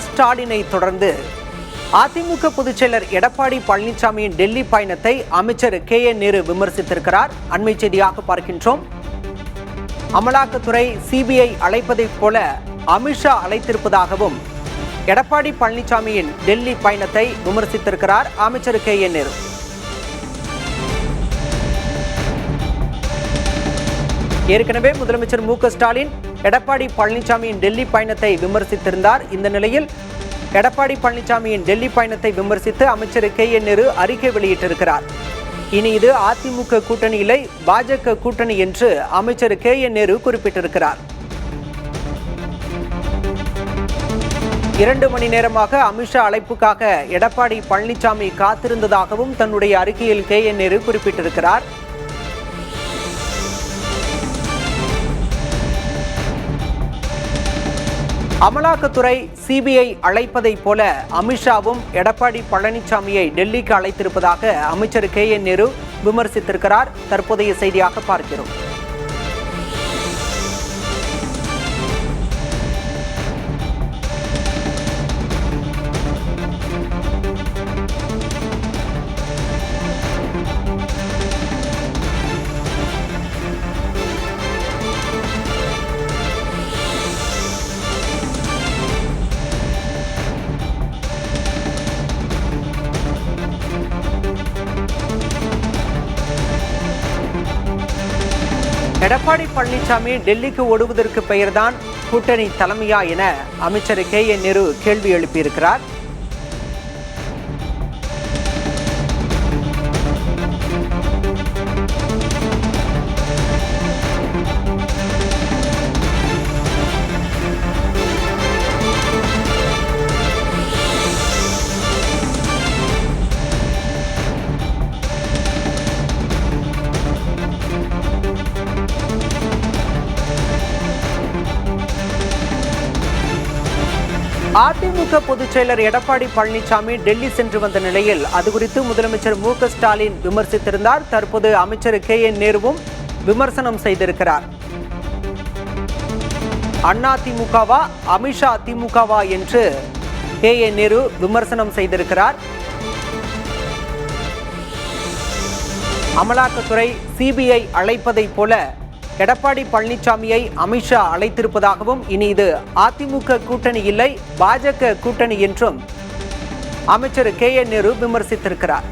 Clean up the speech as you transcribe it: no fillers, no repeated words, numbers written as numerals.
ஸ்டாலினை தொடர்ந்து அதிமுக பொதுச்செயலர் எடப்பாடி பழனிசாமியின் டெல்லி பயணத்தை அமைச்சர் KN நேரு விமர்சித்திருக்கிறார். அண்மை செய்தியாக பார்க்கின்றோம். அமலாக்கத்துறை CBI அழைப்பதைப் போல அமித்ஷா அழைத்திருப்பதாகவும் எடப்பாடி பழனிசாமியின் டெல்லி பயணத்தை விமர்சித்திருக்கிறார் அமைச்சர் KN நேரு. ஏற்கனவே முதலமைச்சர் ஸ்டாலின் எடப்பாடி பழனிசாமியின் டெல்லி பயணத்தை விமர்சித்திருந்தார். இந்த நிலையில் எடப்பாடி பழனிசாமியின் டெல்லி பயணத்தை விமர்சித்து அமைச்சர் KN நேரு அறிக்கை வெளியிட்டிருக்கிறார். இனி இது அதிமுக கூட்டணி இல்லை, பாஜக கூட்டணி என்று அமைச்சர் KN நேரு குறிப்பிட்டிருக்கிறார். 2 மணி நேரமாக அமித்ஷா அழைப்புக்காக எடப்பாடி பழனிசாமி காத்திருந்ததாகவும் தன்னுடைய அறிக்கையில் KN நேரு குறிப்பிட்டிருக்கிறார். அமலாக்கத்துறை CBI அழைப்பதைப் போல அமித்ஷாவும் எடப்பாடி பழனிசாமியை டெல்லிக்கு அழைத்திருப்பதாக அமைச்சர் KN நேரு விமர்சித்திருக்கிறார். தற்போதைய செய்தியாக பார்க்கிறோம். எடப்பாடி பழனிசாமி டெல்லிக்கு ஓடுவதற்கு பெயர்தான் கூட்டணி தலைமையா என அமைச்சர் KN நேரு கேள்வி எழுப்பியிருக்கிறார். அதிமுக பொதுச்செயலர் எடப்பாடி பழனிசாமி டெல்லி சென்று வந்த நிலையில் அது குறித்து முதலமைச்சர் ஸ்டாலின் விமர்சித்திருந்தார். தற்போது அமைச்சர் KN நேருவும் விமர்சனம் செய்திருக்கிறார். அண்ணா திமுகவா அமித்ஷா திமுகவா என்று KN நேரு விமர்சனம் செய்திருக்கிறார். அமலாக்கத்துறை CBI அழைப்பதைப் போல எடப்பாடி பழனிசாமியை அமித்ஷா அழைத்திருப்பதாகவும் இனி இது அதிமுக கூட்டணி இல்லை, பாஜக கூட்டணி என்றும் அமைச்சர் KN நேரு விமர்சித்திருக்கிறார்.